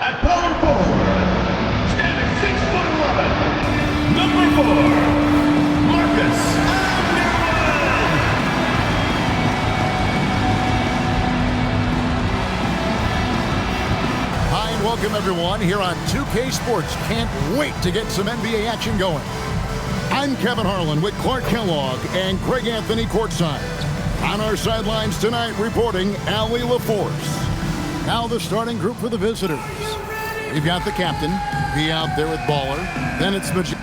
At power forward, standing 6'11", number 4, Marcus Underwood. Hi and welcome everyone here on 2K Sports. Can't wait to get some NBA action going. I'm Kevin Harlan with Clark Kellogg and Greg Anthony courtside. On our sidelines tonight reporting Allie LaForce. Now the starting group for the visitors. We've got the captain, be out there with Baller. Then it's Magician.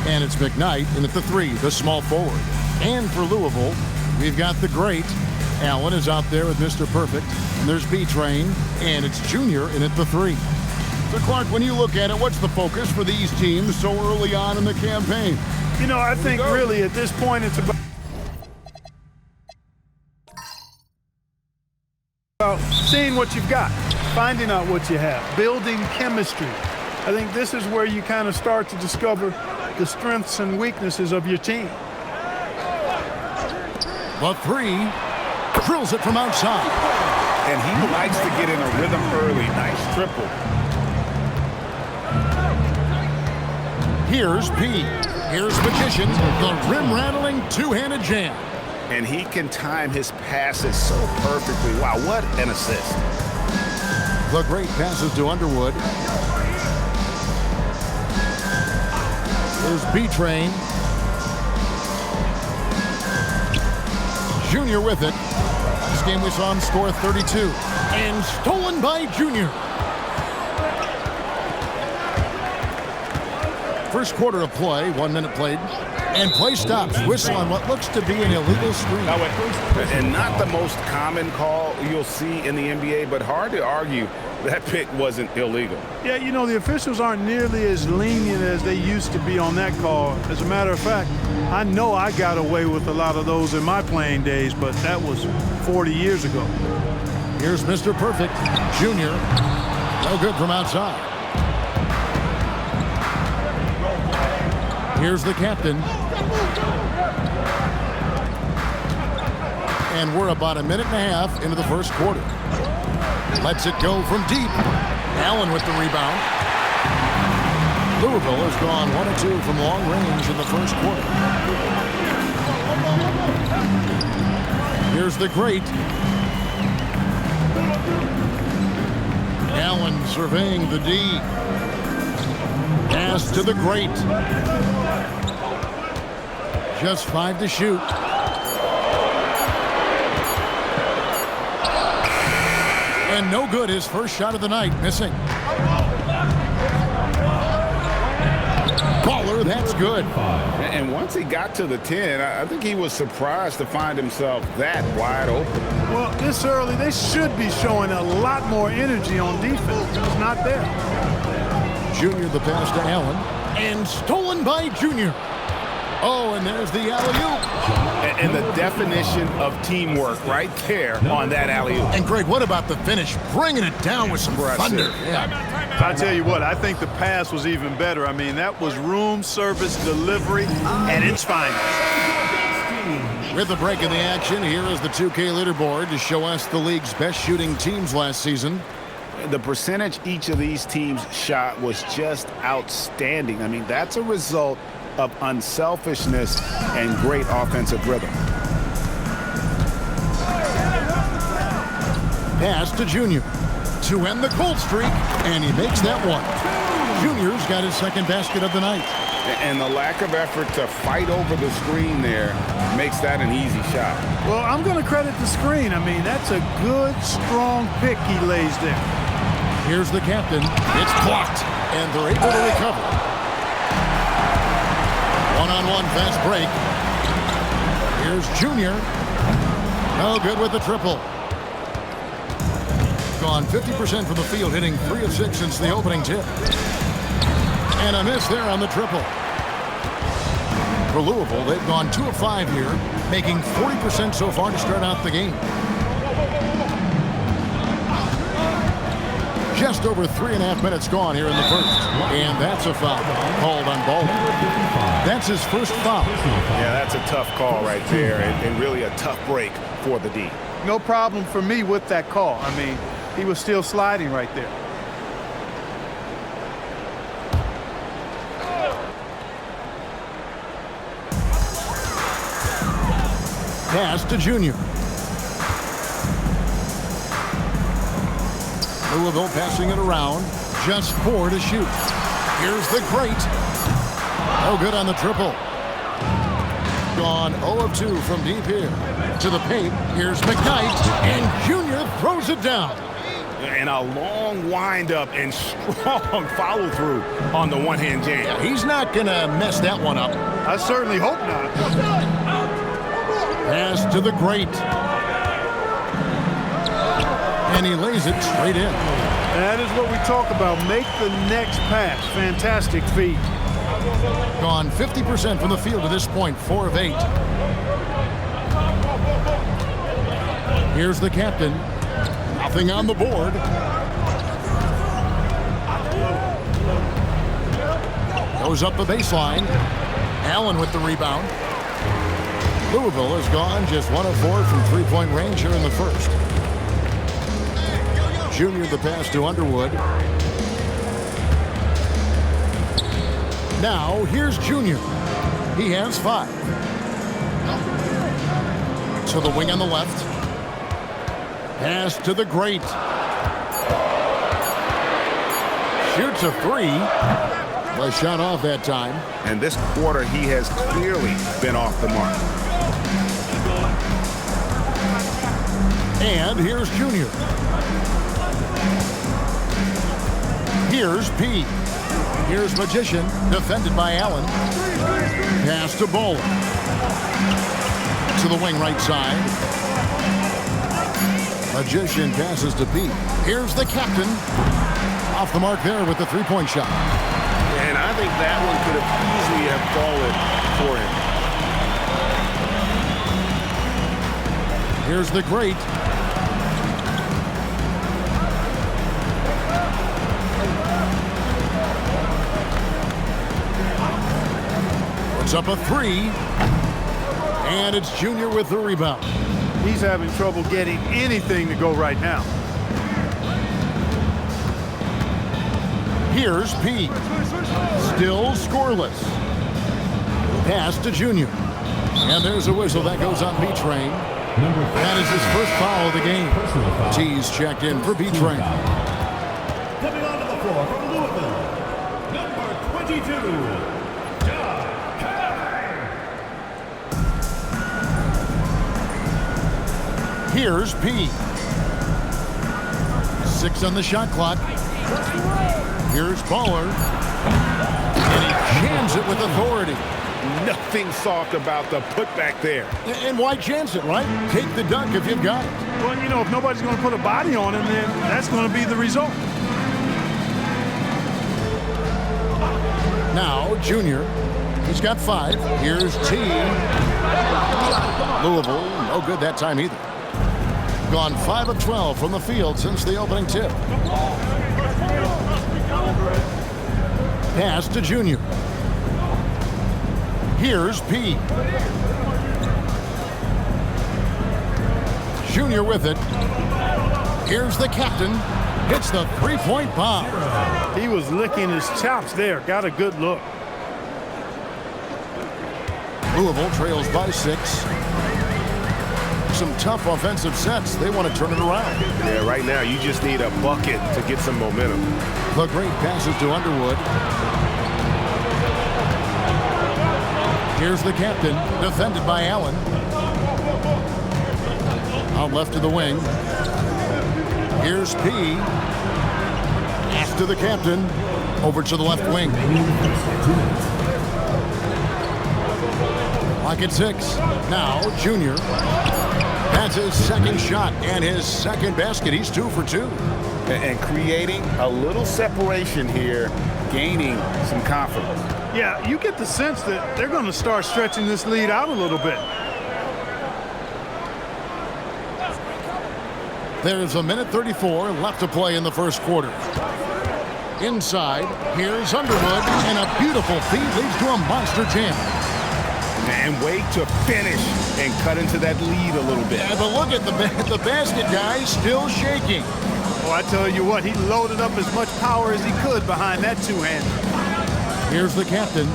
And it's McKnight in at the 3, the small forward. And for Louisville, we've got the great. Allen is out there with Mr. Perfect. And there's B-Train, and it's Junior in at the 3. So, Clark, when you look at it, what's the focus for these teams so early on in the campaign? You know, I think really at this point it's about seeing what you've got, finding out what you have, building chemistry. I think this is where you kind of start to discover the strengths and weaknesses of your team. The 3 drills it from outside. And he likes to get in a rhythm early. Nice triple. Here's P. Here's Magician, the rim-rattling two-handed jam. And he can time his passes so perfectly. Wow, what an assist. The great passes to Underwood. There's B-Train. Junior with it. This game we saw him score 32. And stolen by Junior. First quarter of play, 1 minute played. And play stops. Whistle on what looks to be an illegal screen. And not the most common call you'll see in the NBA, but hard to argue that pick wasn't illegal. Yeah, you know, the officials aren't nearly as lenient as they used to be on that call. As a matter of fact, I know I got away with a lot of those in my playing days, but that was 40 years ago. Here's Mr. Perfect, Junior. No good from outside. Here's the captain. And we're about a minute and a half into the first quarter. Lets it go from deep. Allen with the rebound. Louisville has gone 1 of 2 from long range in the first quarter. Here's the great. Allen surveying the D. Pass to the great. Just 5 to shoot. And no good, his first shot of the night, missing. Baller, that's good. And once he got to the 10, I think he was surprised to find himself that wide open. Well, this early, they should be showing a lot more energy on defense. It's not there. Junior the pass to Allen. And stolen by Junior. Oh, and there's the alley-oop. And the definition of teamwork right there on that alley-oop. And Greg, what about the finish? Bringing it down with some thunder. Yeah. I tell you what, I think the pass was even better. I mean, that was room service delivery at its finest. With the break in the action, here is the 2K leaderboard to show us the league's best shooting teams last season. The percentage each of these teams shot was just outstanding. I mean, that's a result of unselfishness and great offensive rhythm. Pass to Junior to end the cold streak, and he makes that one. Junior's got his second basket of the night. And the lack of effort to fight over the screen there makes that an easy shot. Well, I'm going to credit the screen. I mean, that's a good, strong pick he lays there. Here's the captain. It's blocked, and they're able to recover. One-on-one fast break. Here's Junior. No good with the triple. Gone 50% from the field, hitting 3 of 6 since the opening tip. And a miss there on the triple. For Louisville, they've gone 2 of 5 here, making 40% so far to start out the game. Just over 3.5 minutes gone here in the first. And that's a foul called on Baldwin. That's his first foul. Yeah, that's a tough call right there, and really a tough break for the D. No problem for me with that call. I mean, he was still sliding right there. Pass to Junior. Louisville passing it around. Just 4 to shoot. Here's the great. No good on the triple. Gone 0 of 2 from deep here. To the paint. Here's McKnight. And Junior throws it down. And a long windup and strong follow-through on the one-hand jam. Yeah, he's not going to mess that one up. I certainly hope not. Pass to the great. And he lays it straight in. That is what we talk about. Make the next pass. Fantastic feed. Gone 50% from the field to this point, 4 of 8. Here's the captain. Nothing on the board. Goes up the baseline. Allen with the rebound. Louisville has gone just 1 of 4 from three-point range here in the first. Junior the pass to Underwood. Now here's Junior. He has 5. To the wing on the left. Pass to the great. Shoots a 3. A shot off that time. And this quarter, he has clearly been off the mark. And here's Junior. Here's P. Here's Magician, defended by Allen. Pass to Bowler. To the wing right side. Magician passes to P. Here's the captain. Off the mark there with the three-point shot. And I think that one could have easily have fallen for him. Here's the great. Puts up a 3. And it's Junior with the rebound. He's having trouble getting anything to go right now. Here's P. Still scoreless. Pass to Junior. And there's a whistle that goes on B-Train. That is his first foul of the game. T's checked in for B-Train. Coming onto the floor from Louisville, number 22, Here's P. 6 on the shot clock. Here's Bowler. And he jams it with authority. Nothing soft about the putback there. And why chance it, right? Take the dunk if you've got it. Well, you know, if nobody's going to put a body on him, then that's going to be the result. Now, Junior. He's got 5. Here's T. Louisville, no good that time either. Gone 5 of 12 from the field since the opening tip. Pass to Junior. Here's P. Junior with it. Here's the captain. Hits the three-point bomb. He was licking his chops there. Got a good look. Louisville trails by 6. Some tough offensive sets. They want to turn it around. Yeah, right now you just need a bucket to get some momentum. The great passes to Underwood. Here's the captain, defended by Allen. Out left to the wing. Here's P. Pass to the captain. Over to the left wing. Clock at 6. Now, Junior. That's his second shot and his second basket. He's 2 for 2. And creating a little separation here gaining some confidence. Yeah, you get the sense that they're going to start stretching this lead out a little bit. There's a minute 34 left to play in the first quarter. Inside, here's Underwood, and a beautiful feed leads to a monster jam. And wait to finish and cut into that lead a little bit. Yeah, but look at the basket, guys, still shaking. Oh, I tell you what, he loaded up as much power as he could behind that two-hander. Here's the captain.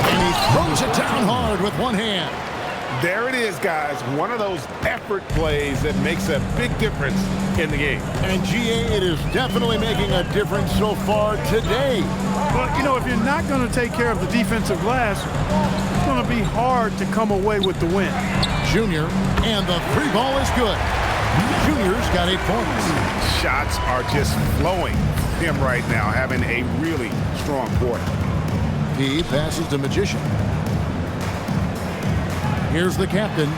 And he throws it down hard with one hand. There it is, guys. One of those effort plays that makes a big difference in the game. And GA, it is definitely making a difference so far today. But, you know, if you're not going to take care of the defensive glass, it's going to be hard to come away with the win. Junior, and the three ball is good. Junior's got 8 points. Shots are just flowing for him right now, having a really strong quarter. He passes to Magician. Here's the captain.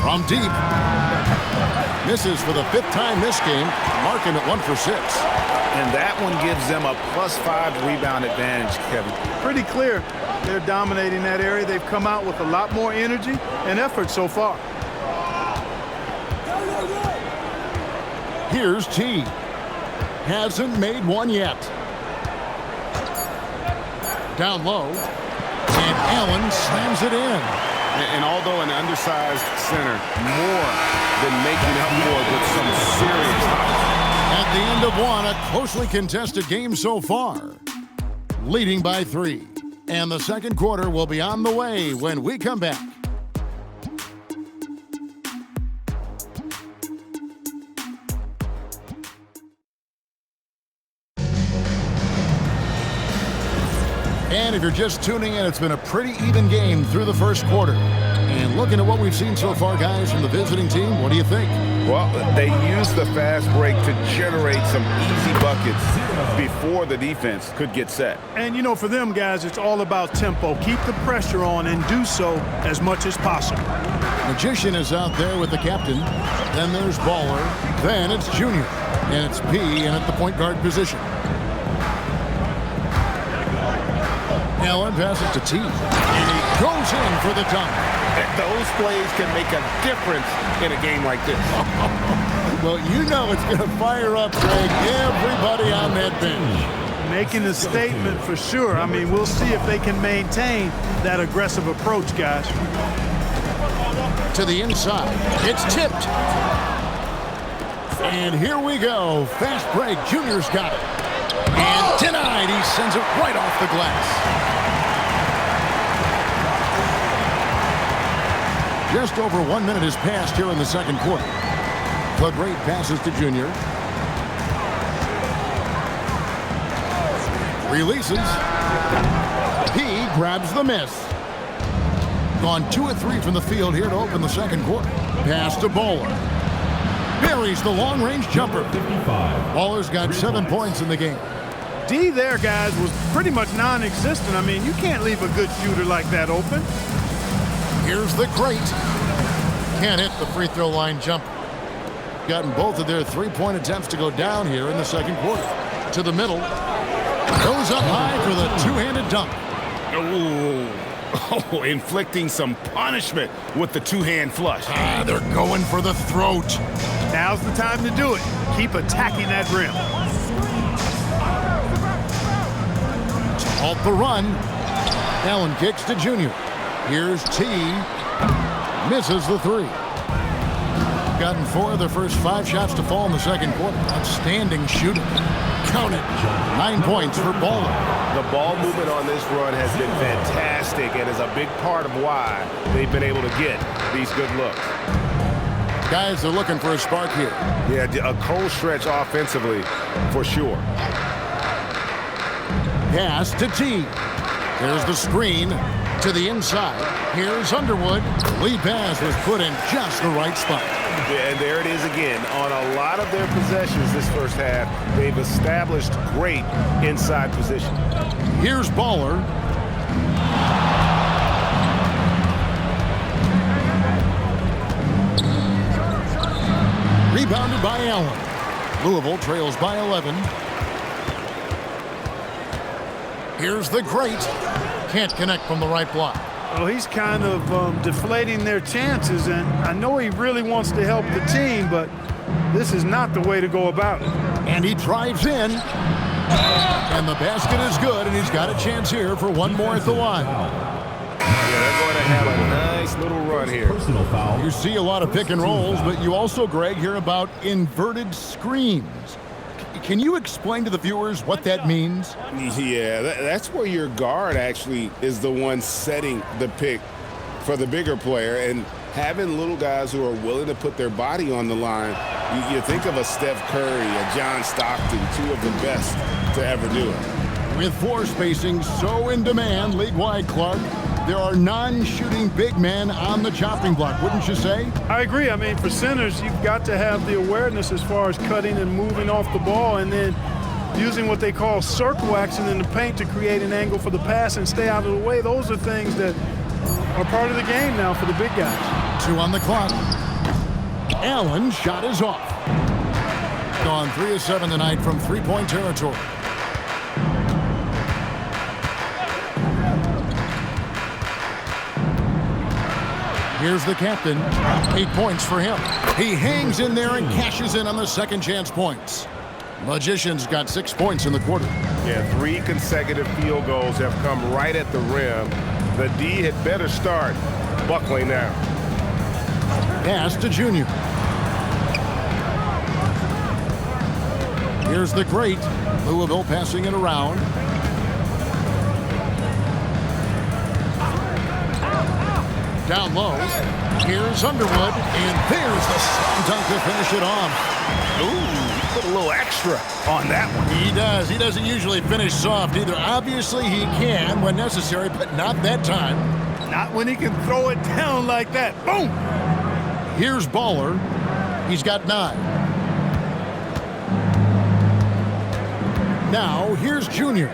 From deep. Misses for the 5th time this game, marking it 1 for 6. And that one gives them a +5 rebound advantage, Kevin. Pretty clear they're dominating that area. They've come out with a lot more energy and effort so far. Here's T. Hasn't made one yet. Down low. And Allen slams it in. And although an undersized center, more than making up for it with some serious height. At the end of one, a closely contested game so far. Leading by 3. And the second quarter will be on the way when we come back. And if you're just tuning in, it's been a pretty even game through the first quarter. And looking at what we've seen so far, guys, from the visiting team, what do you think? Well, they used the fast break to generate some easy buckets before the defense could get set. And, you know, for them, guys, it's all about tempo. Keep the pressure on and do so as much as possible. Magician is out there with the captain. Then there's Baller. Then it's Junior. And it's P in at the point guard position. Allen passes to T. And he goes in for the dunk. Those plays can make a difference in a game like this. Well, you know it's going to fire up, Greg, everybody on that bench. Making a statement for sure. I mean, we'll see if they can maintain that aggressive approach, guys. To the inside. It's tipped. And here we go. Fast break. Junior's got it. And denied. He sends it right off the glass. Just over 1 minute has passed here in the second quarter. The great passes to Junior. Releases. He grabs the miss. Gone 2 of 3 from the field here to open the second quarter. Pass to Bowler. Buries the long-range jumper. Baller's got 7 points in the game. D there, guys, was pretty much non-existent. I mean, you can't leave a good shooter like that open. Here's the great. Can't hit the free throw line jumper. Gotten both of their 3-point attempts to go down here in the second quarter. To the middle. Goes up high for the two-handed dunk. Oh, inflicting some punishment with the two-hand flush. They're going for the throat. Now's the time to do it. Keep attacking that rim. To halt the run. Allen kicks to Junior. Here's T. Misses the 3. Gotten 4 of their first 5 shots to fall in the second quarter. Outstanding shooting. Count it. 9 points for Baller. The ball movement on this run has been fantastic and is a big part of why they've been able to get these good looks. Guys, they're looking for a spark here. Yeah, a cold stretch offensively for sure. Pass to T. There's the screen to the inside. Here's Underwood. Lead pass was put in just the right spot. Yeah, and there it is again. On a lot of their possessions this first half, they've established great inside position. Here's Baller. Rebounded by Allen. Louisville trails by 11. Here's the great. Can't connect from the right block. Well, he's kind of deflating their chances, and I know he really wants to help the team, but this is not the way to go about it. And he drives in. And the basket is good, and he's got a chance here for one more at the line. Yeah, they're going to have a nice little run here. Personal foul. You see a lot of pick and rolls, but you also, Greg, hear about inverted screens. Can you explain to the viewers what that means? Yeah, that's where your guard actually is the one setting the pick for the bigger player, and having little guys who are willing to put their body on the line. You think of a Steph Curry, a John Stockton, two of the best to ever do it. With floor spacing so in demand league-wide, Clark, there are non-shooting big men on the chopping block, wouldn't you say? I agree. I mean, for centers, you've got to have the awareness as far as cutting and moving off the ball, and then using what they call circle action in the paint to create an angle for the pass and stay out of the way. Those are things that are part of the game now for the big guys. 2 on the clock. Allen's shot is off. Gone 3 of 7 tonight from three-point territory. Here's the captain. 8 points for him. He hangs in there and cashes in on the second chance points. Magician's got 6 points in the quarter. Yeah, 3 consecutive field goals have come right at the rim. The D had better start buckling now. Pass to Junior. Here's the great. Louisville passing it around. Down low. Here's Underwood. And there's the slam dunk to finish it off. Ooh, put a little extra on that one. He does. He doesn't usually finish soft either. Obviously, he can when necessary, but not that time. Not when he can throw it down like that. Boom! Here's Baller. He's got 9. Now, here's Junior.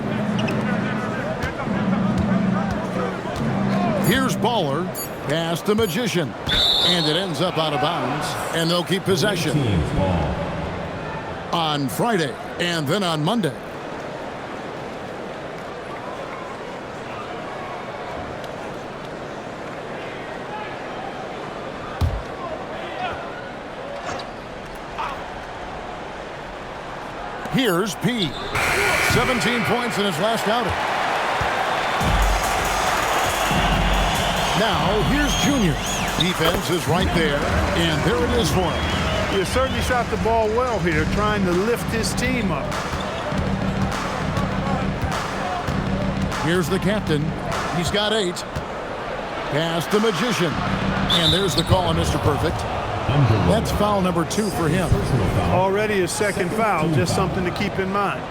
Here's Baller. Pass to Magician. And it ends up out of bounds. And they'll keep possession. On Friday and then on Monday. Here's P. 17 points in his last outing. Now, here's Junior. Defense is right there, and there it is for him. He certainly shot the ball well here, trying to lift his team up. Here's the captain. He's got 8. Pass the Magician. And there's the call on Mr. Perfect. That's foul number 2 for him. Already his second foul, just something to keep in mind.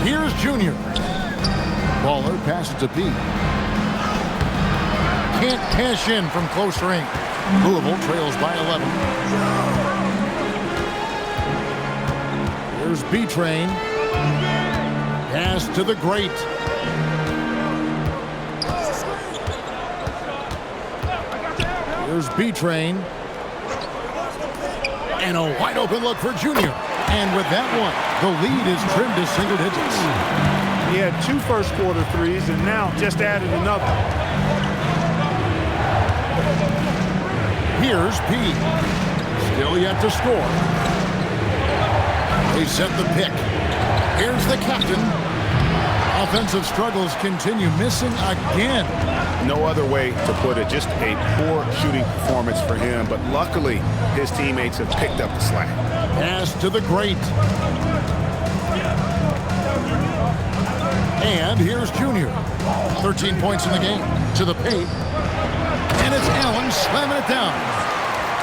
Here's Junior. Baller passes to P. Can't cash in from close range. Louisville trails by 11. Here's B-Train. Pass to the great. Here's B-Train. And a wide open look for Junior. And with that one, the lead is trimmed to single digits. He had 2 first quarter threes and now just added another. Here's P. Still yet to score. They set the pick. Here's the captain. Offensive struggles continue, missing again. No other way to put it. Just a poor shooting performance for him. But luckily, his teammates have picked up the slack. Pass to the great. And here's Junior. 13 points in the game. To the paint. And it's Allen slamming it down.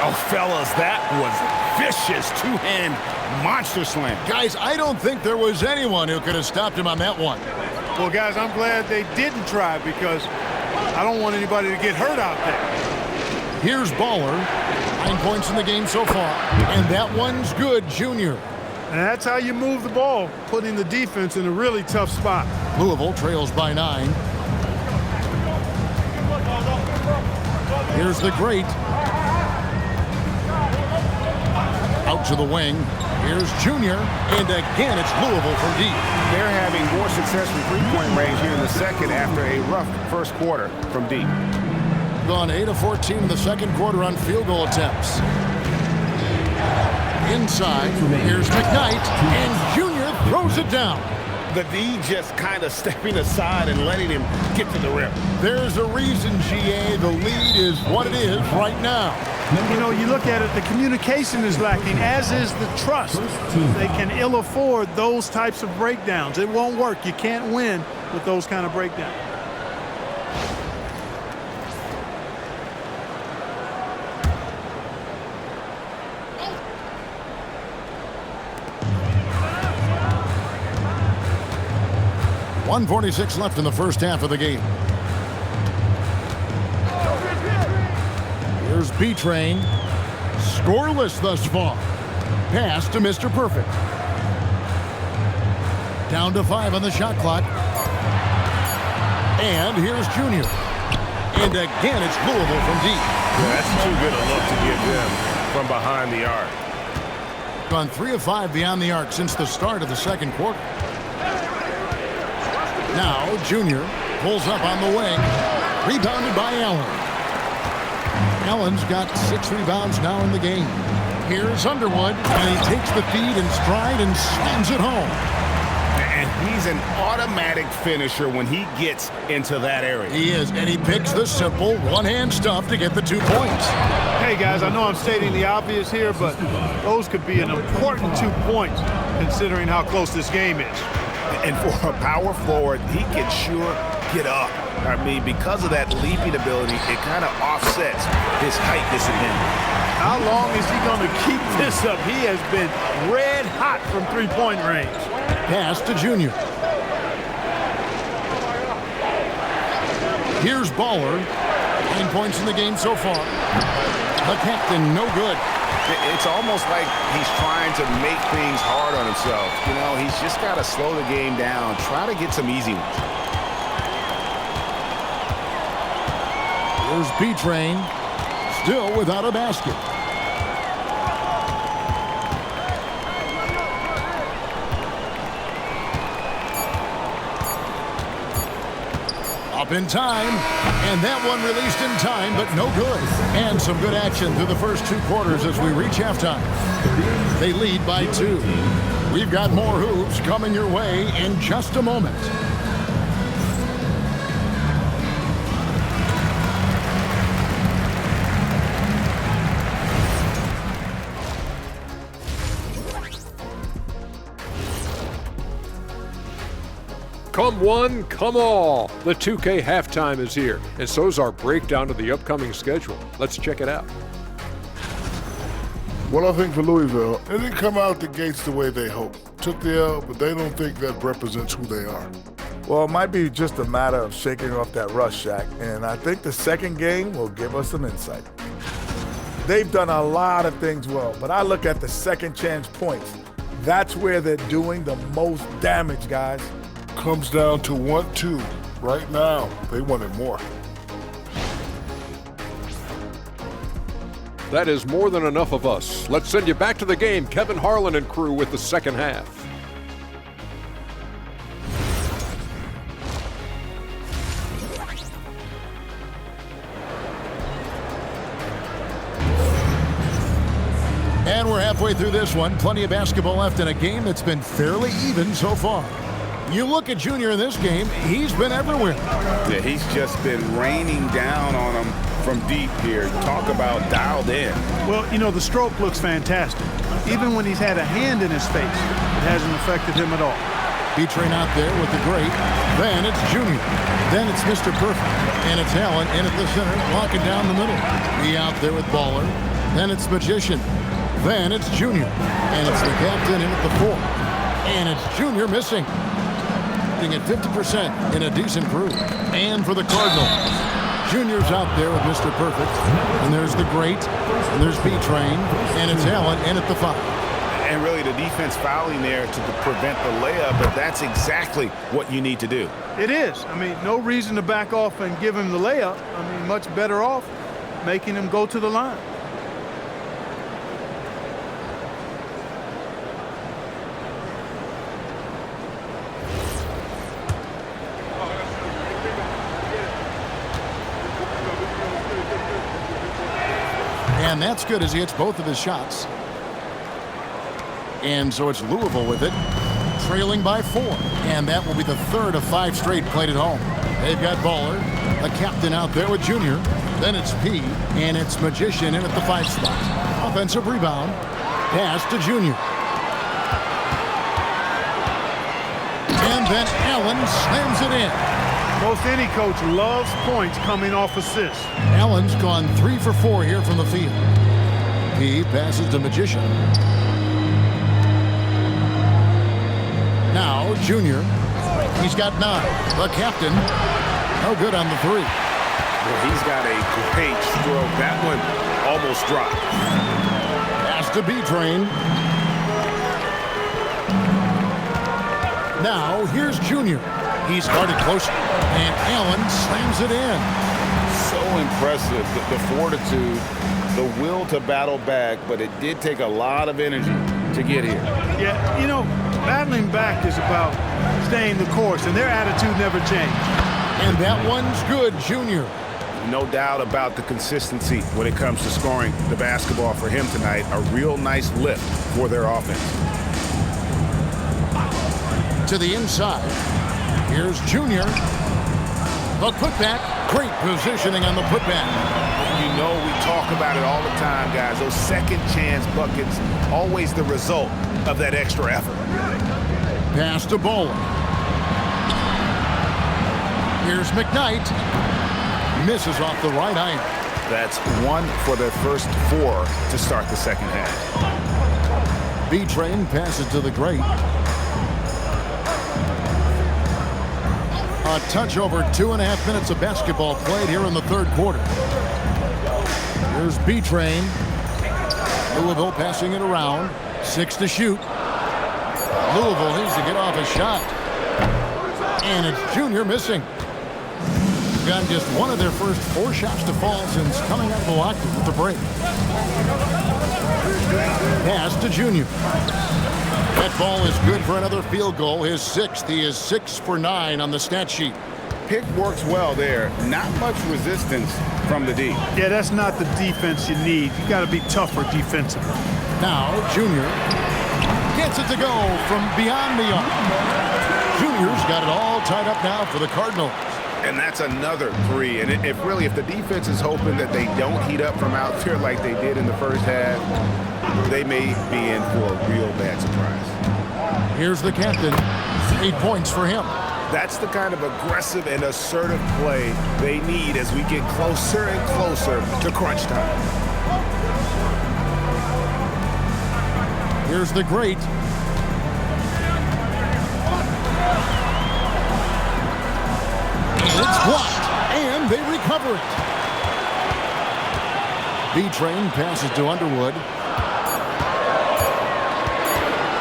Oh, fellas, that was vicious two-hand monster slam. Guys, I don't think there was anyone who could have stopped him on that one. Well, guys, I'm glad they didn't try because I don't want anybody to get hurt out there. Here's Baller. 9 points in the game so far. And that one's good, Junior. And that's how you move the ball, putting the defense in a really tough spot. Louisville trails by 9. Here's the great. to the wing. Here's Junior, and again it's Louisville from deep. They're having more success from three-point range here in the second after a rough first quarter from deep. Gone 8 of 14 in the second quarter on field goal attempts. Inside, here's McKnight, and Junior throws it down. The D just kind of stepping aside and letting him get to the rim. There's a reason, GA, the lead is what it is right now. You know, you look at it, the communication is lacking, as is the trust. They can ill afford those types of breakdowns. It won't work. You can't win with those kind of breakdowns. .146 left in the first half of the game. Here's B-Train. Scoreless thus far. Pass to Mr. Perfect. Down to 5 on the shot clock. And here's Junior. And again, it's Louisville from deep. Yeah, that's too good a look to give them from behind the arc. Gone 3 of 5 beyond the arc since the start of the second quarter. Now, Junior pulls up on the wing. Rebounded by Allen. Allen's got 6 rebounds now in the game. Here's Underwood, and he takes the feed in stride and slams it home. And he's an automatic finisher when he gets into that area. He is, and he picks the simple one-hand stuff to get the 2 points. Hey, guys, I know I'm stating the obvious here, but those could be an important 2 points considering how close this game is. And for a power forward, he can sure get up. I mean, because of that leaping ability, it kind of offsets his height disadvantage. How long is he going to keep this up? He has been red hot from three-point range. Pass to Junior. Here's Baller. 9 points in the game so far. The captain, no good. It's almost like he's trying to make things hard on himself. You know, he's just got to slow the game down, try to get some easy ones. Here's B-Train, still without a basket. Up in time, and that one released in time, but no good. And some good action through the first 2 quarters as we reach halftime. They lead by 2. We've got more hoops coming your way in just a moment. Come one, come all. The 2K halftime is here, and so's our breakdown of the upcoming schedule. Let's check it out. Well, I think for Louisville, they didn't come out the gates the way they hoped. Took the L, but they don't think that represents who they are. Well, it might be just a matter of shaking off that rust, Shaq, and I think the second game will give us some insight. They've done a lot of things well, but I look at the second chance points. That's where they're doing the most damage, guys. Comes down to 1-2. Right now, they wanted more. That is more than enough of us. Let's send you back to the game, Kevin Harlan and crew with the second half. And we're halfway through this one. Plenty of basketball left in a game that's been fairly even so far. You look at Junior in this game, he's been everywhere. Yeah, he's just been raining down on him from deep here. Talk about dialed in. Well, you know, the stroke looks fantastic. Even when he's had a hand in his face, it hasn't affected him at all. B-Train out there with the great. Then it's Junior. Then it's Mr. Perfect. And it's Allen in at the center, locking down the middle. He out there with Baller. Then it's Magician. Then it's Junior. And it's the captain in at the 4. And it's Junior missing. At 50% in a decent crew. And for the Cardinals, Junior's out there with Mr. Perfect. And there's the great. And there's B-Train. And it's Allen in at the 5. And really the defense fouling there to prevent the layup, but that's exactly what you need to do. It is. I mean, no reason to back off and give him the layup. I mean, much better off making him go to the line. And that's good as he hits both of his shots. And so it's Louisville with it, trailing by 4. And that will be the third of 5 straight played at home. They've got Baller, a captain out there with Junior. Then it's P, and it's Magician in at the 5 spot. Offensive rebound. Pass to Junior. And then Allen slams it in. Most any coach loves points coming off assists. Allen's gone 3 for 4 here from the field. P passes to Magician. Now Junior. He's got 9. The captain. No good on the 3. Well, he's got a great stroke. That one almost dropped. Pass to B-Train. Now here's Junior. He's guarded close, and Allen slams it in. So impressive, the fortitude, the will to battle back, but it did take a lot of energy to get here. Yeah, you know, battling back is about staying the course, and their attitude never changed. And that one's good, Junior. No doubt about the consistency when it comes to scoring the basketball for him tonight. A real nice lift for their offense. To the inside. Here's Junior. The putback. Great positioning on the putback. You know we talk about it all the time, guys. Those second chance buckets, always the result of that extra effort. Pass to Bowler. Here's McKnight. Misses off the right eye. That's 1 for their first 4 to start the second half. B-Train passes to the great. A touch over 2.5 minutes of basketball played here in the third quarter. Here's B-Train. Louisville passing it around. 6 to shoot. Louisville needs to get off a shot. And it's Junior missing. Got just one of their first 4 shots to fall since coming out of the locker room with the break. Pass to Junior. That ball is good for another field goal, his 6th. He is 6 for 9 on the stat sheet. Pick works well there. Not much resistance from the D. Yeah, that's not the defense you need. You got to be tougher defensively. Now Junior gets it to go from beyond the arc. Junior's got it all tied up now for the Cardinals. And that's another 3. And if the defense is hoping that they don't heat up from out there like they did in the first half, they may be in for a real bad surprise. Here's the captain. 8 points for him. That's the kind of aggressive and assertive play they need as we get closer and closer to crunch time. Here's the great. It's blocked, and they recover it. B-Train passes to Underwood.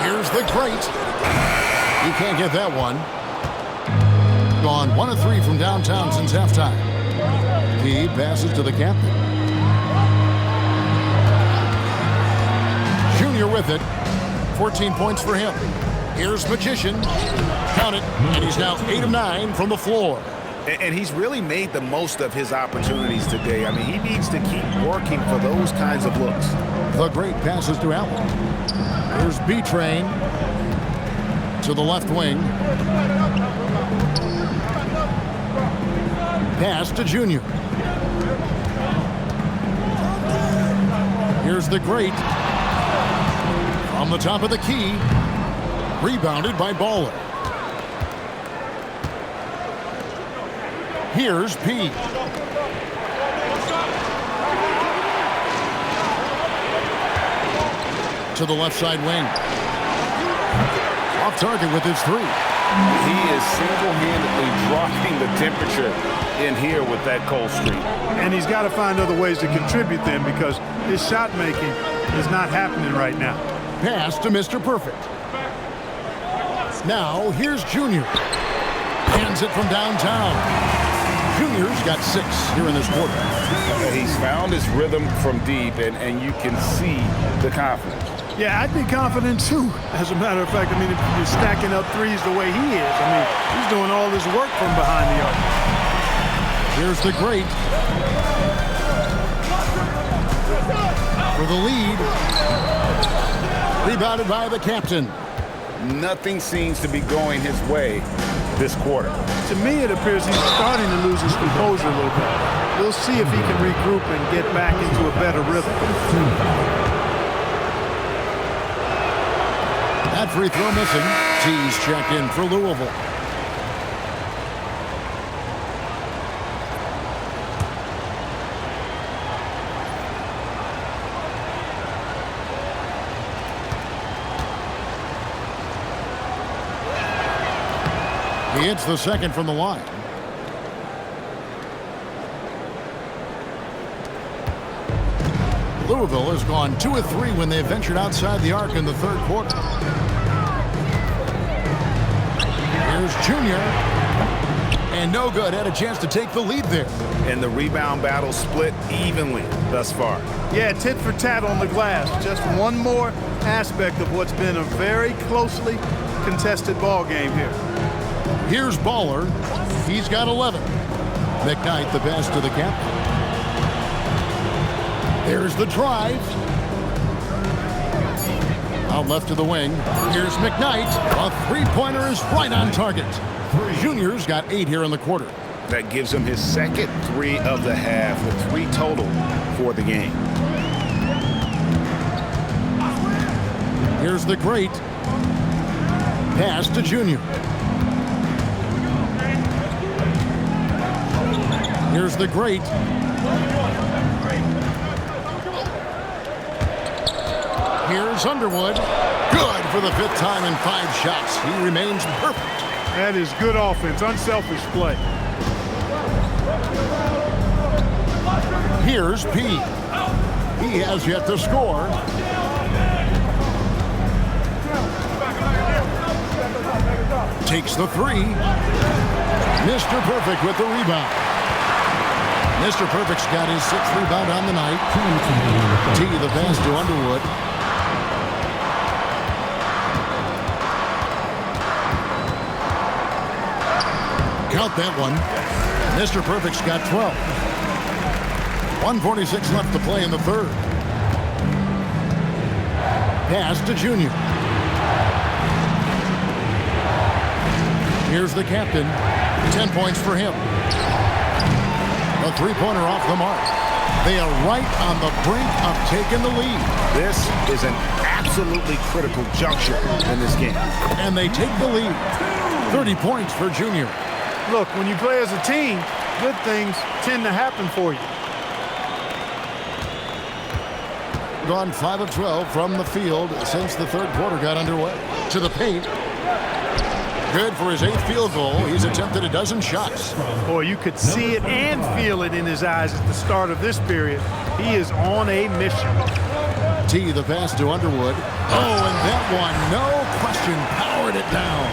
Here's the great. He can't get that one. Gone 1 of 3 from downtown since halftime. He passes to the captain. Junior with it. 14 points for him. Here's Magician. Count it, and he's now 8 of 9 from the floor. And he's really made the most of his opportunities today. I mean, he needs to keep working for those kinds of looks. The great passes to Allen. Here's B-Train to the left wing. Pass to Junior. Here's the great. From the top of the key. Rebounded by Baller. Here's P. To the left side wing. Off target with his 3. He is single-handedly dropping the temperature in here with that cold streak. And he's got to find other ways to contribute then, because his shot making is not happening right now. Pass to Mr. Perfect. Now here's Junior. Hands it from downtown. Junior's got 6 here in this quarter. He's found his rhythm from deep, and you can see the confidence. Yeah, I'd be confident too, as a matter of fact. I mean, if you're stacking up threes the way he is, I mean, he's doing all this work from behind the arc. Here's the great. for the lead. Rebounded by the captain. Nothing seems to be going his way this quarter. To me, it appears he's starting to lose his composure a little bit. We'll see if he can regroup and get back into a better rhythm. That free throw missing. T's check in for Louisville. He hits the second from the line. Louisville has gone 2 of 3 when they ventured outside the arc in the third quarter. Here's Junior. And no good. Had a chance to take the lead there. And the rebound battle split evenly thus far. Yeah, tit for tat on the glass. Just one more aspect of what's been a very closely contested ball game here. Here's Baller. He's got 11. McKnight the pass to the captain. There's the drive. Out left to the wing. Here's McKnight. A three-pointer is right on target. Junior's got 8 here in the quarter. That gives him his second 3 of the half, with 3 total for the game. Here's the great pass to Junior. Here's the great. Here's Underwood. Good for the 5th time in 5 shots. He remains perfect. That is good offense, unselfish play. Here's P. He has yet to score. Takes the 3. Mr. Perfect with the rebound. Mr. Perfect's got his 6th rebound on the night. T the pass to Underwood. Count that one. Mr. Perfect's got 12. 1:46 left to play in the third. Pass to Junior. Here's the captain. 10 points for him. A three-pointer off the mark. They are right on the brink of taking the lead. This is an absolutely critical juncture in this game. And they take the lead. 30 points for Junior. Look, when you play as a team, good things tend to happen for you. Gone 5 of 12 from the field since the third quarter got underway. To the paint. Good for his 8th field goal. He's attempted a dozen shots. Boy, you could see it and feel it in his eyes at the start of this period. He is on a mission. T the pass to Underwood. Oh, and that one, no question, powered it down.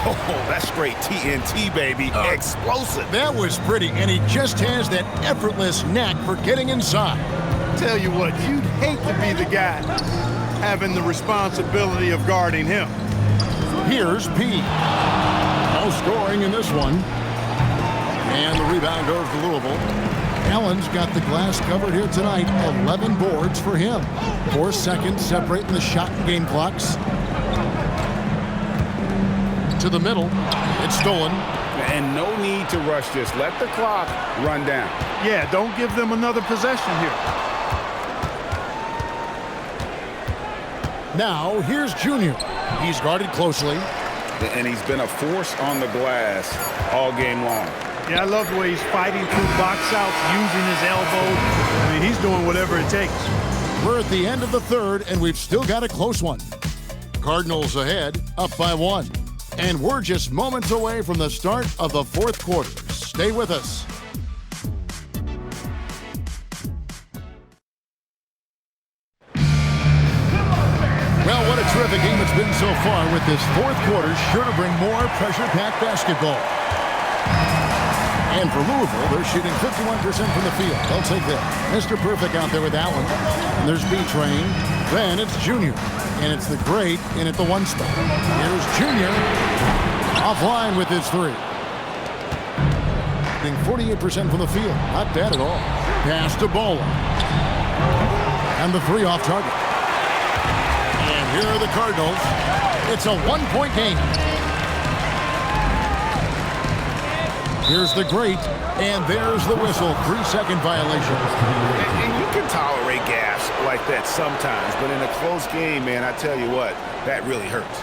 Oh, that's straight TNT, baby. Explosive. That was pretty, and he just has that effortless knack for getting inside. Tell you what, you'd hate to be the guy having the responsibility of guarding him. Here's P. No scoring in this one. And the rebound goes to Louisville. Allen's got the glass covered here tonight. 11 boards for him. 4 seconds separating the shot and game clocks. To the middle. It's stolen. And no need to rush this. Let the clock run down. Yeah, don't give them another possession here. Now, here's Junior. He's guarded closely. And he's been a force on the glass all game long. Yeah, I love the way he's fighting through box outs, using his elbows. I mean, he's doing whatever it takes. We're at the end of the third, and we've still got a close one. Cardinals ahead, up by 1. And we're just moments away from the start of the fourth quarter. Stay with us. Well, what a terrific game it's been so far, with this fourth quarter sure to bring more pressure-packed basketball. And for Louisville, they're shooting 51% from the field. They'll take that. Mr. Perfect out there with Allen. And there's B-Train. Then it's Junior. And it's the great in at the 1 spot. Here's Junior. Offline with his 3. Shooting 48% from the field. Not bad at all. Pass to Bowler. And the 3 off target. And here are the Cardinals. It's a 1-point game. Here's the great, and there's the whistle. 3-second violation. And you can tolerate gaffes like that sometimes, but in a close game, man, I tell you what, that really hurts.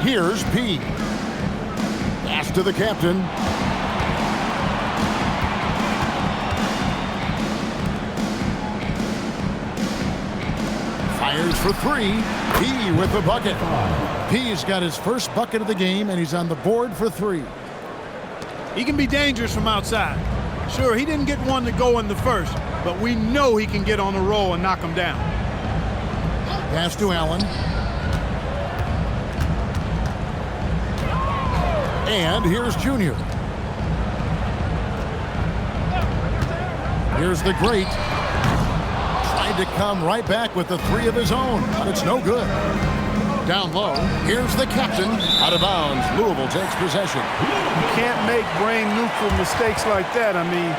Here's P. Pass to the captain. Fires for 3. P with the bucket. P's got his first bucket of the game, and he's on the board for 3. He can be dangerous from outside. Sure, he didn't get one to go in the first, but we know he can get on the roll and knock him down. Pass to Allen. And here's Junior. Here's the great. Tried to come right back with the 3 of his own, but it's no good. Down low, here's the captain. Out of bounds, Louisville takes possession. You can't make brain-neutral mistakes like that. I mean,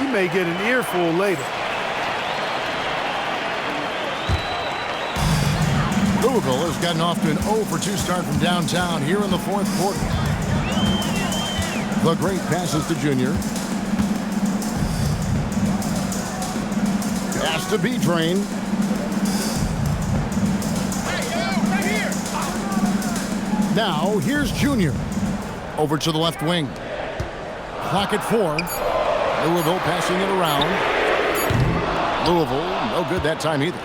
he may get an earful later. Louisville has gotten off to an 0 for 2 start from downtown here in the 4th quarter. The great passes to Junior. Pass to B-Train. Now, here's Junior. Over to the left wing. Clock at 4. Louisville passing it around. Louisville, no good that time either.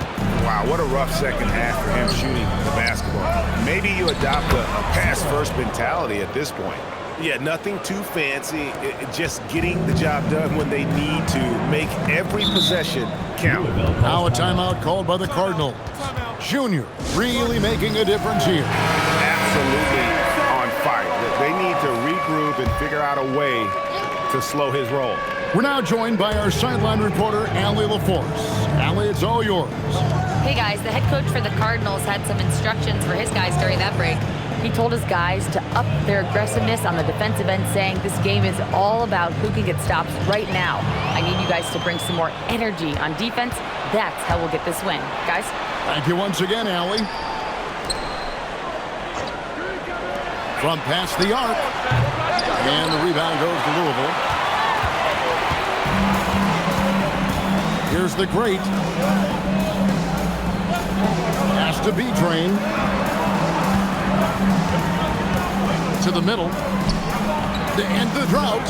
Wow, what a rough second half for him shooting the basketball. Maybe you adopt a pass-first mentality at this point. Yeah, nothing too fancy, just getting the job done when they need to. Make every possession count. Now a timeout called by the Cardinals. Junior really making a difference here. Absolutely on fire. They need to regroup and figure out a way to slow his roll. We're now joined by our sideline reporter, Allie LaForce. Allie, it's all yours. Hey guys, the head coach for the Cardinals had some instructions for his guys during that break. He told his guys to up their aggressiveness on the defensive end, saying this game is all about who can get stops right now. I need you guys to bring some more energy on defense. That's how we'll get this win. Guys? Thank you once again, Allie. From past the arc. And the rebound goes to Louisville. Here's the great. Pass to B-Train. To the middle. To end the drought.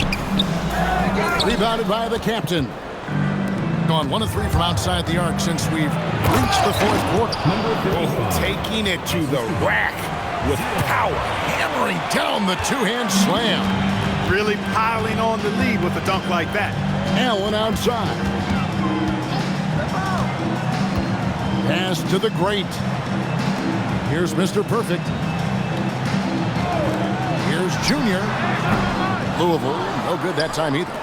Rebounded by the captain. Gone 1 of 3 from outside the arc since we've reached the 4th quarter. Taking it to the rack with power. Hammering down the 2-hand slam. Really piling on the lead with a dunk like that. Allen outside. Pass to the great. Here's Mr. Perfect. Here's Junior. Louisville, no good that time either.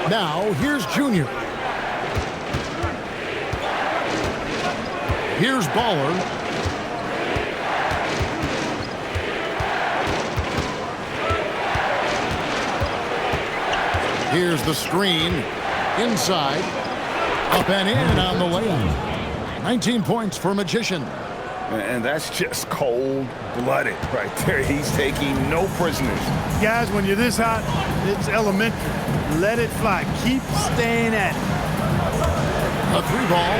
Now, here's Junior. Here's Baller. Here's the screen. Inside. Up and in on the layup. 19 points for Magician. And that's just cold-blooded right there. He's taking no prisoners. Guys, when you're this hot, it's elementary. Let it fly. Keep staying at it. A 3-ball.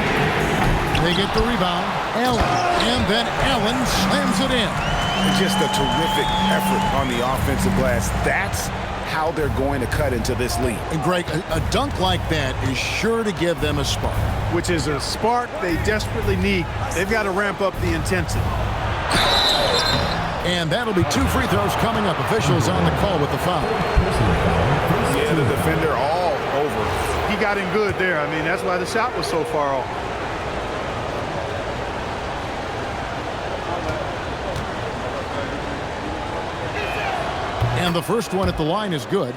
They get the rebound. Allen. And then Allen slams it in. Just a terrific effort on the offensive glass. That's how they're going to cut into this lead. And Greg, a dunk like that is sure to give them a spark. Which is a spark they desperately need. They've got to ramp up the intensity. And that'll be 2 free throws coming up. Officials on the call with the foul. Yeah, the defender all over. He got in good there. I mean, that's why the shot was so far off. And the first one at the line is good.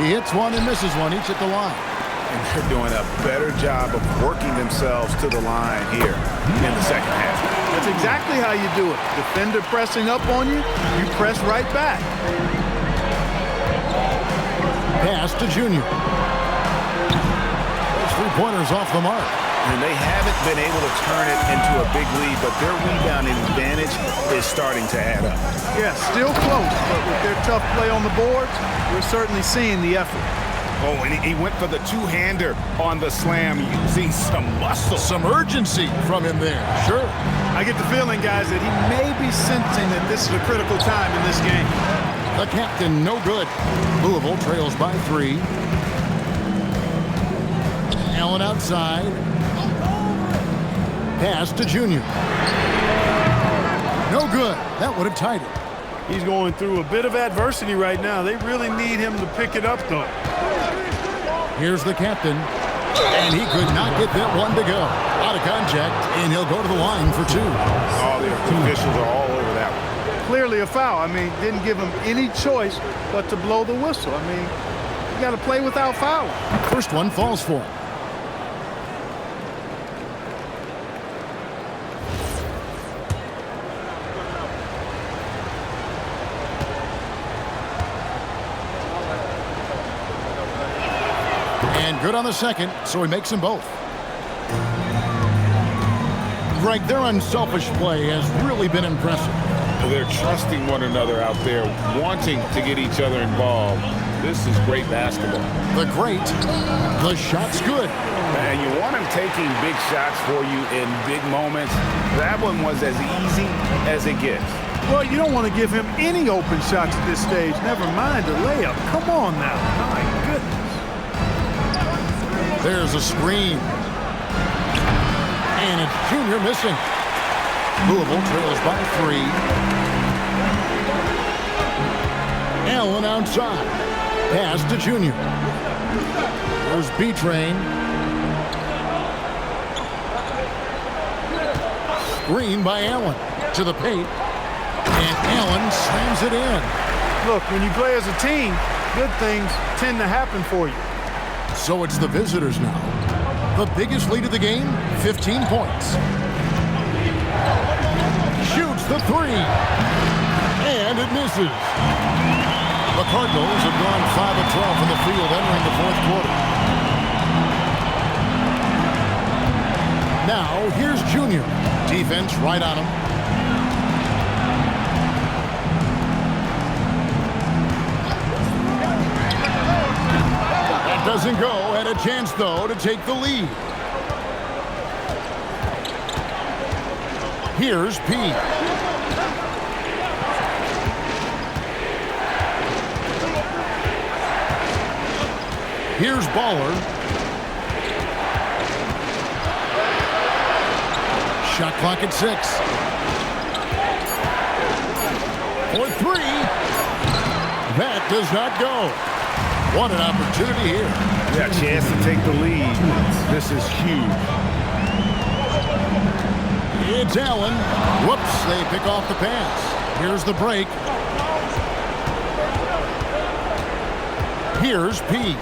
He hits one and misses one, each at the line. And they're doing a better job of working themselves to the line here in the second half. That's exactly how you do it. Defender pressing up on you, you press right back. Pass to Junior. Those 3-pointers off the mark. And they haven't been able to turn it into a big lead, but their rebounding advantage is starting to add up. Yeah, still close, but with their tough play on the boards, we're certainly seeing the effort. Oh, and he went for the two-hander on the slam, using some muscle. Some urgency from him there. Sure. I get the feeling, guys, that he may be sensing that this is a critical time in this game. The captain, no good. Louisville trails by 3. Allen outside. Pass to Junior. No good. That would have tied it. He's going through a bit of adversity right now. They really need him to pick it up, though. Here's the captain. And he could not get that one to go. Out of contact, and he'll go to the line for 2. All the officials are all over that one. Clearly a foul. I mean, didn't give him any choice but to blow the whistle. I mean, you got to play without fouling. First one falls for him. And good on the second, so he makes them both. Greg, their unselfish play has really been impressive. They're trusting one another out there, wanting to get each other involved. This is great basketball. The shot's good. And you want him taking big shots for you in big moments. That one was as easy as it gets. Well, you don't want to give him any open shots at this stage. Never mind a layup. Come on now. My goodness. There's a screen. And it's Junior missing. Louisville trails by 3. Allen outside. Pass to Junior. There's B-Train. Screen by Allen. To the paint. And Allen slams it in. Look, when you play as a team, good things tend to happen for you. So it's the visitors now. The biggest lead of the game, 15 points. Shoots the 3. And it misses. The Cardinals have gone 5 of 12 from the field entering the fourth quarter. Now, here's Junior. Defense right on him. That doesn't go. Had a chance, though, to take the lead. Here's P. Here's Baller. Shot clock at 6. For 3. That does not go. What an opportunity here. Yeah, chance to take the lead. This is huge. It's Allen. Whoops, they pick off the pass. Here's the break. Here's P.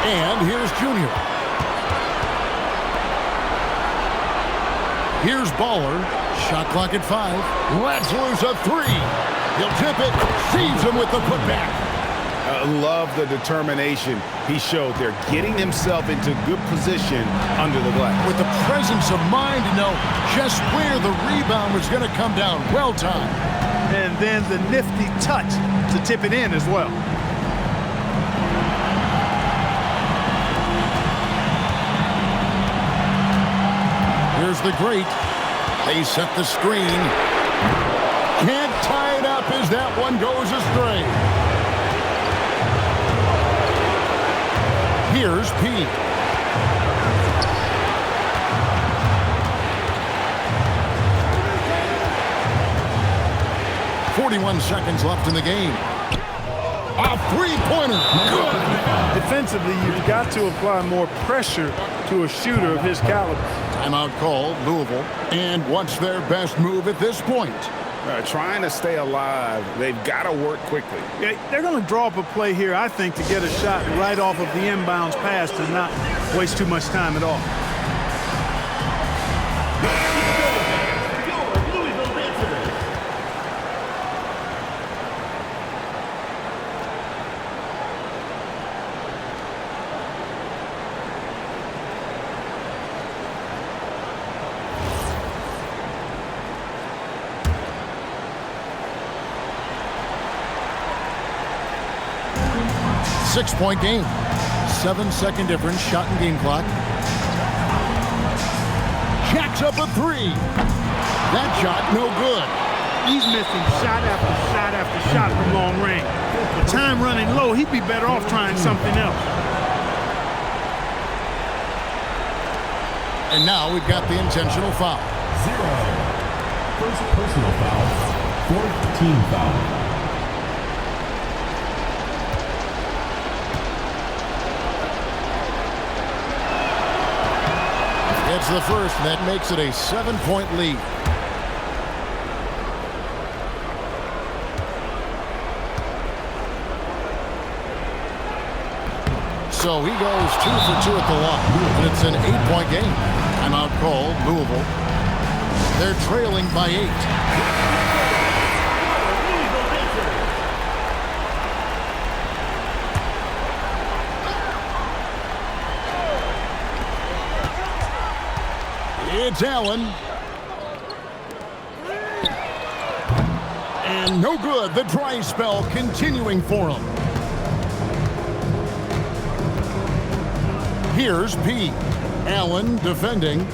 And here's Junior. Here's Baller. Shot clock at 5. Let's lose a 3. He'll tip it. Sees him with the putback. Love the determination he showed there, getting himself into good position under the glass. With the presence of mind to know just where the rebound was going to come down. Well timed. And then the nifty touch to tip it in as well. Here's the great. They set the screen. Can't tie it up as that one goes astray. Here's P. 41 seconds left in the game. A three-pointer. Good. Defensively, you've got to apply more pressure to a shooter of his caliber. Timeout called, Louisville. And what's their best move at this point? Trying to stay alive. They've got to work quickly. Yeah, they're going to draw up a play here, I think, to get a shot right off of the inbounds pass to not waste too much time at all. Six-point game. 7-second difference, shot and game clock. Jacks up a three. That shot, no good. He's missing shot after shot after shot from long range. Time running low, he'd be better off trying something else. And now we've got the intentional foul. 0. First personal foul. Fourth team foul. It's the first, and that makes it a 7-point lead. So he goes 2 for 2 at the line, and it's an 8-point game. Timeout called, Louisville. They're trailing by 8. It's Allen. And no good. The dry spell continuing for him. Here's P. Allen defending.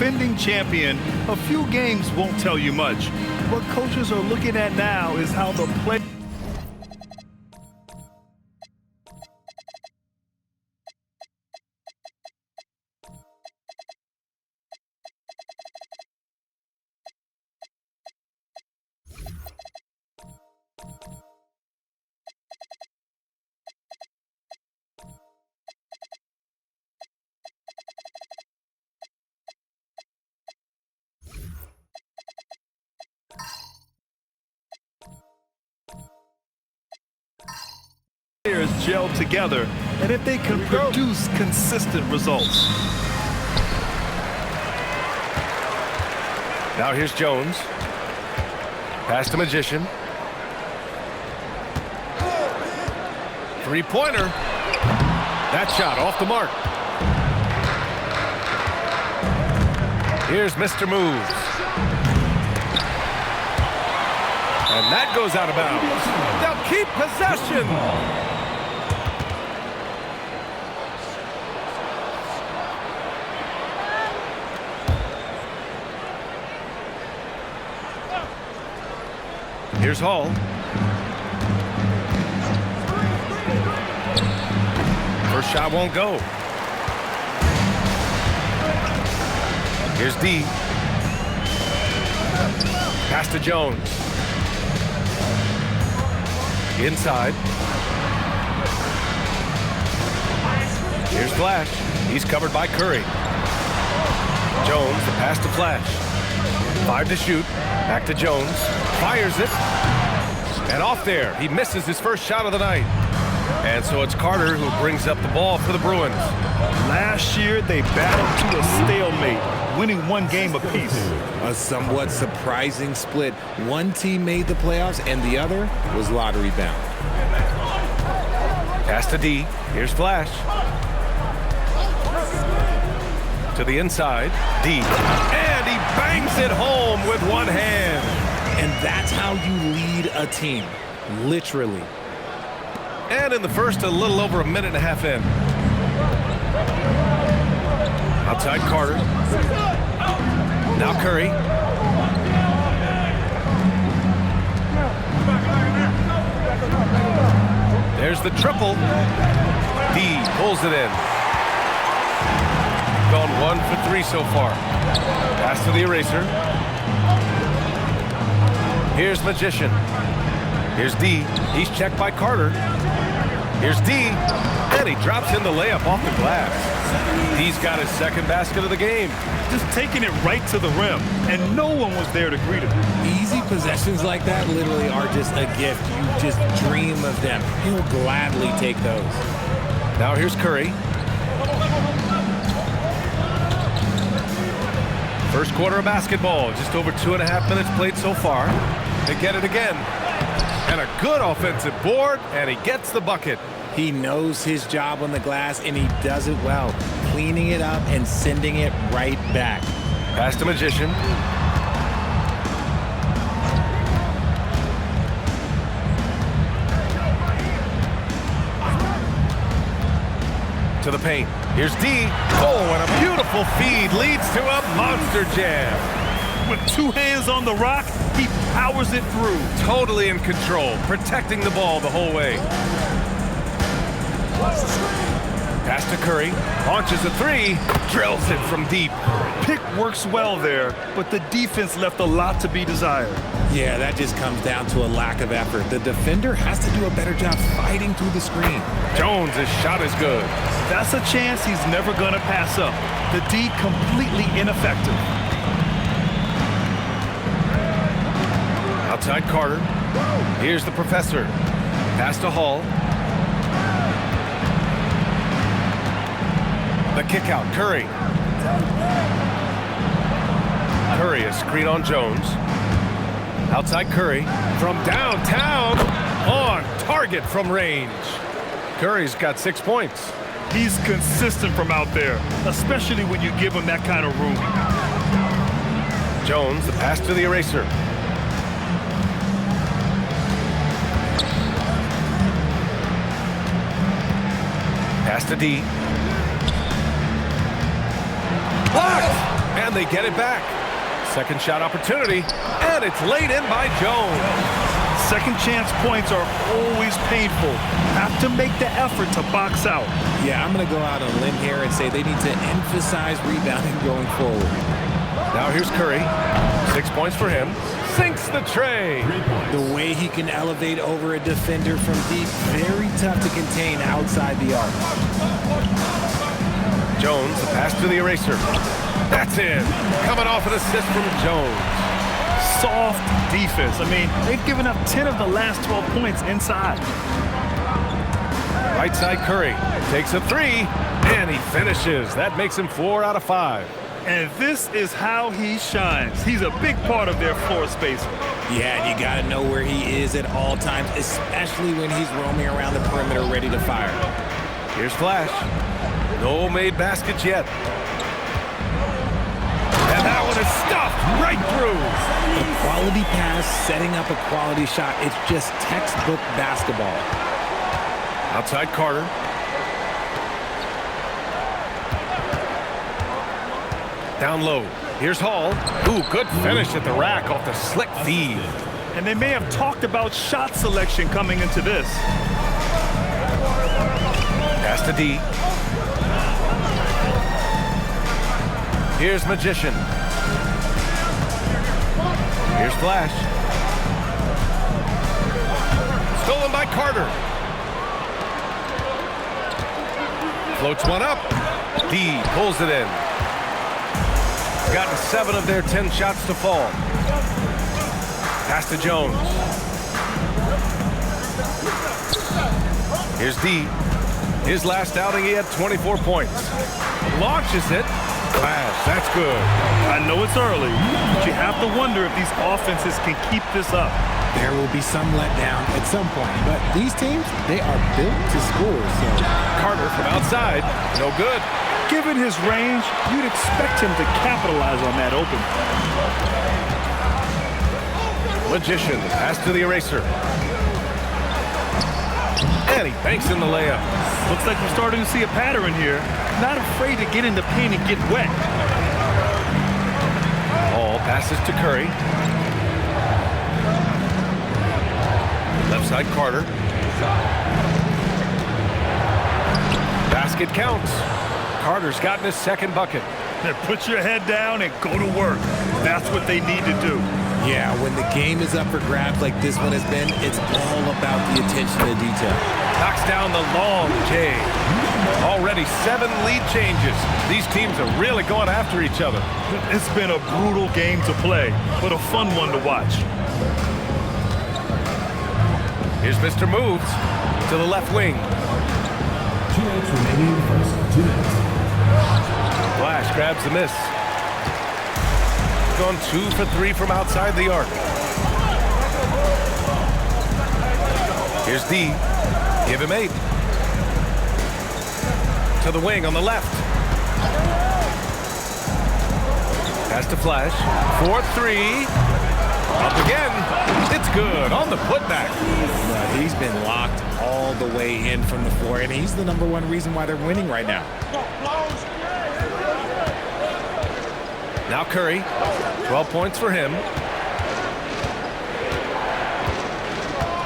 defending champion, a few games won't tell you much. What coaches are looking at now is how the play. Players gel together, and if they can produce consistent results. Now here's Jones. Pass to Magician. Three-pointer. That shot off the mark. Here's Mr. Moves. And that goes out of bounds. They'll keep possession. Here's Hall. First shot won't go. Here's D. Pass to Jones. Inside. Here's Flash. He's covered by Curry. Jones, the pass to Flash. 5 to shoot. Back to Jones. Fires it. And off there. He misses his first shot of the night. And so it's Carter who brings up the ball for the Bruins. Last year, they battled to a stalemate, winning one game apiece. A somewhat surprising split. One team made the playoffs and the other was lottery bound. Pass to D. Here's Flash. To the inside. D. And he bangs it home with one hand. And that's how you lead a team. Literally. And in the first, a little over a minute and a half in. Outside Carter. Now Curry. There's the triple. D pulls it in. Gone 1 for 3 so far. Pass to the eraser. Here's Magician. Here's D. He's checked by Carter. Here's D. And he drops in the layup off the glass. D's got his second basket of the game. Just taking it right to the rim, and no one was there to greet him. Easy possessions like that literally are just a gift. You just dream of them. He'll gladly take those. Now here's Curry. First quarter of basketball. Just over 2.5 minutes played so far. They get it again. And a good offensive board, and he gets the bucket. He knows his job on the glass, and he does it well, cleaning it up and sending it right back. Pass to Magician. To the paint. Here's D. Oh, and a beautiful feed leads to a monster jam. With 2 hands on the rock, he powers it through. Totally in control, protecting the ball the whole way. Pass to Curry, launches a 3, drills it from deep. Pick works well there, but the defense left a lot to be desired. Yeah, that just comes down to a lack of effort. The defender has to do a better job fighting through the screen. Jones' shot is good. That's a chance he's never going to pass up. The D completely ineffective. Outside Carter. Here's the professor. Pass to Hall. The kick out, Curry. Curry, a screen on Jones. Outside Curry. From downtown. On target from range. Curry's got 6 points. He's consistent from out there, especially when you give him that kind of room. Jones, the pass to the eraser. Pass to D. Blocked! And And they get it back. Second shot opportunity, and it's laid in by Jones. Second chance points are always painful. Have to make the effort to box out. Yeah, I'm going to go out on a limb here and say they need to emphasize rebounding going forward. Now here's Curry. 6 points for him. Sinks the tray. The way he can elevate over a defender from deep, very tough to contain outside the arc. Jones, the pass to the eraser. That's in. Coming off an assist from Jones. Soft defense. I mean, they've given up 10 of the last 12 points inside. Right side Curry takes a three, and he finishes. That makes him 4 out of 5. And this is how he shines. He's a big part of their floor spacing. Yeah, and you got to know where he is at all times, especially when he's roaming around the perimeter ready to fire. Here's Flash. No made baskets yet. And that one is stuffed right through. A quality pass, setting up a quality shot. It's just textbook basketball. Outside Carter. Down low. Here's Hall. Ooh, good finish at the rack off the slick feed. And they may have talked about shot selection coming into this. Pass to D. Here's Magician. Here's Flash. Stolen by Carter. Floats one up. D pulls it in. Gotten 7 of their 10 shots to fall. Pass to Jones. Here's D. His last outing, he had 24 points. Launches it. Flash, that's good. I know it's early, but you have to wonder if these offenses can keep this up. There will be some letdown at some point, but these teams, they are built to score. So Carter from outside, no good. Given his range, you'd expect him to capitalize on that open. Magician, pass to the eraser. And he banks in the layup. Looks like we're starting to see a pattern here. Not afraid to get in the paint and get wet. All passes to Curry. Left side Carter. Basket counts. Carter's gotten his second bucket. Then put your head down and go to work. That's what they need to do. yeah, when the game is up for grabs like this one has been, it's all about the attention to detail. Knocks down the long J. Already 7 lead changes. These teams are really going after each other. It's been a brutal game to play, but a fun one to watch. Here's Mr. Moves to the left wing. 2 minutes remaining in the first. 2 minutes. Flash grabs the miss. Gone 2 for 3 from outside the arc. Here's D. Give him 8. To the wing on the left. Pass to Flash. 4-3. Up again. It's good on the putback. Well, he's been locked all the way in from the floor, and he's the #1 reason why they're winning right now. Now Curry. 12 points for him.